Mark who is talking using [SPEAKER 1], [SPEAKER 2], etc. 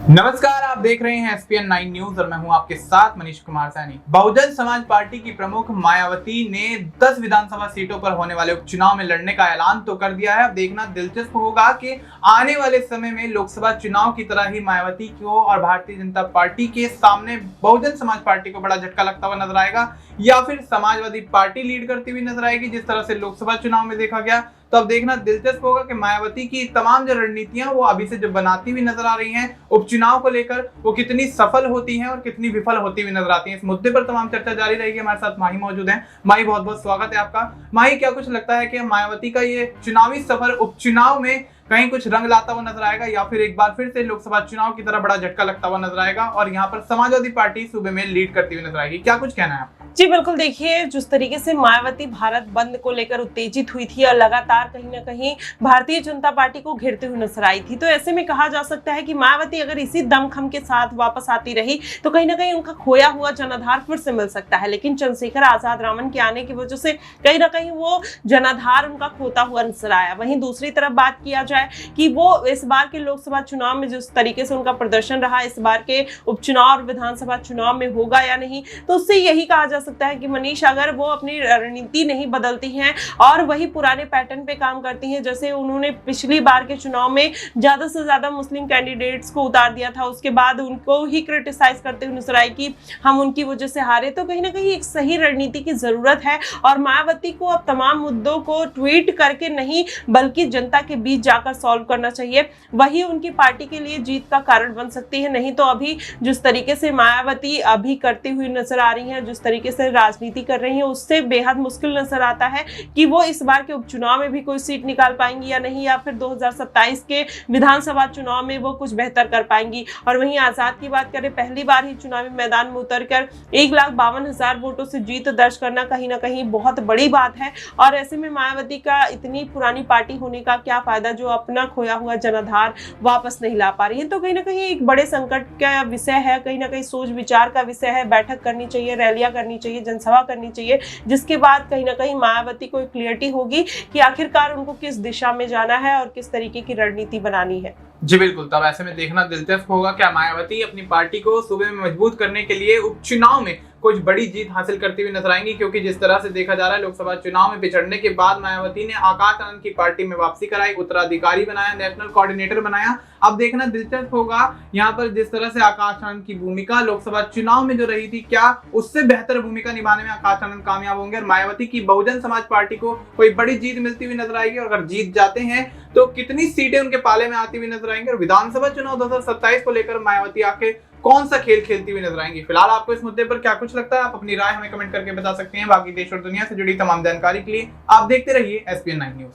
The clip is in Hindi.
[SPEAKER 1] नमस्कार, आप देख रहे हैं एसपीएन 9 न्यूज और मैं हूं आपके साथ मनीष कुमार सैनी। बहुजन समाज पार्टी की प्रमुख मायावती ने 10 विधानसभा सीटों पर होने वाले उपचुनाव में लड़ने का ऐलान तो कर दिया है। अब देखना दिलचस्प होगा कि आने वाले समय में लोकसभा चुनाव की तरह ही मायावती को और भारतीय जनता पार्टी के सामने बहुजन समाज पार्टी को बड़ा झटका लगता हुआ नजर आएगा या फिर समाजवादी पार्टी लीड करती हुई नजर आएगी, जिस तरह से लोकसभा चुनाव में देखा गया। तो अब देखना दिलचस्प होगा कि मायावती की तमाम जो रणनीतियां वो अभी से जो बनाती हुई नजर आ रही हैं उपचुनाव को लेकर, वो कितनी सफल होती हैं और कितनी विफल होती हुई नजर आती हैं। इस मुद्दे पर तमाम चर्चा जारी रहेगी। हमारे साथ माही मौजूद हैं। माही, बहुत बहुत स्वागत है आपका। माही, क्या कुछ लगता है कि मायावती का ये चुनावी सफर उपचुनाव में कहीं कुछ रंग लाता हुआ नजर आएगा या फिर एक बार फिर से लोकसभा चुनाव की तरह बड़ा झटका लगता हुआ नजर आएगा और यहाँ पर समाजवादी पार्टी सूबे में लीड करती हुई नजर आएगी? क्या कुछ कहना है आपका?
[SPEAKER 2] जी बिल्कुल, देखिए जिस तरीके से मायावती भारत बंद को लेकर उत्तेजित हुई थी और लगातार कहीं ना कहीं भारतीय जनता पार्टी को घेरते हुए नजर आई थी, तो ऐसे में कहा जा सकता है कि मायावती अगर इसी दमखम के साथ वापस आती रही तो कहीं ना कहीं उनका खोया हुआ जनाधार फिर से मिल सकता है। लेकिन चंद्रशेखर आजाद रामन के आने की वजह से कहीं ना कहीं वो जनाधार उनका खोता हुआ नजर आया। वहीं दूसरी तरफ बात किया जाए कि वो इस बार के लोकसभा चुनाव में जिस तरीके से उनका प्रदर्शन रहा, इस बार के उपचुनाव और विधानसभा चुनाव में होगा या नहीं, तो उससे यही कहा जा सकता है कि मनीष, अगर वो अपनी रणनीति नहीं बदलती हैं और वही पुराने पैटर्न पे काम करती हैं, जैसे उन्होंने पिछली बार के चुनाव में ज्यादा से ज्यादा मुस्लिम कैंडिडेट्स को उतार दिया था, उसके बाद उनको ही क्रिटिसाइज करते हुए नजर आई कि हम उनकी वजह से हारे, तो कहीं ना कहीं एक सही रणनीति की जरूरत है और मायावती को अब तमाम मुद्दों को ट्वीट करके नहीं बल्कि जनता के बीच जाकर सॉल्व करना चाहिए। वही उनकी पार्टी के लिए जीत का कारण बन सकती है। नहीं तो अभी जिस तरीके से मायावती अभी करती हुई नजर आ रही है, जिस तरीके से राजनीति कर रही है, उससे बेहद मुश्किल नजर आता है कि वो इस बार के उपचुनाव में भी कोई सीट निकाल पाएंगी या नहीं, या फिर 2027 के विधानसभा चुनाव में वो कुछ बेहतर कर पाएंगी। और वहीं आजाद की बात करें, पहली बार ही चुनावी मैदान में उतरकर 1,52,000 वोटों से जीत दर्ज करना कहीं ना कहीं बहुत बड़ी बात है। और ऐसे में मायावती का इतनी पुरानी पार्टी होने का क्या फायदा जो अपना खोया हुआ जनाधार वापस नहीं ला पा रही है। तो कहीं ना कहीं एक बड़े संकट का विषय है, कहीं ना कहीं सोच विचार का विषय है। बैठक करनी चाहिए, रैलियां करनी चाहिए, जनसभा करनी चाहिए, जिसके बाद कहीं ना कहीं मायावती को एक क्लियरिटी होगी कि आखिरकार उनको किस दिशा में जाना है और किस तरीके की रणनीति बनानी है।
[SPEAKER 1] जी बिल्कुल, तब ऐसे में देखना दिलचस्प होगा क्या मायावती अपनी पार्टी को सूबे में मजबूत करने के लिए उपचुनाव में कुछ बड़ी जीत हासिल करती हुई नजर आएंगी, क्योंकि जिस तरह से देखा जा रहा है लोकसभा चुनाव में पिछड़ने के बाद मायावती ने आकाश आनंद की पार्टी में वापसी कराई, उत्तराधिकारी बनाया, नेशनल कोऑर्डिनेटर बनाया। अब देखना दिलचस्प होगा यहाँ पर जिस तरह से आकाश आनंद की भूमिका लोकसभा चुनाव में जो रही थी, क्या उससे बेहतर भूमिका निभाने में आकाश आनंद कामयाब होंगे और मायावती की बहुजन समाज पार्टी को कोई बड़ी जीत मिलती हुई नजर आएगी। और अगर जीत जाते हैं तो कितनी सीटें उनके पाले में आती हुई नजर आएंगी और विधानसभा चुनाव 2027 को लेकर मायावती आके कौन सा खेल खेलती हुई नजर आएंगी। फिलहाल आपको इस मुद्दे पर क्या कुछ लगता है? आप अपनी राय हमें कमेंट करके बता सकते हैं। बाकी देश और दुनिया से जुड़ी तमाम जानकारी के लिए आप देखते रहिए एसपीएन 9 न्यूज।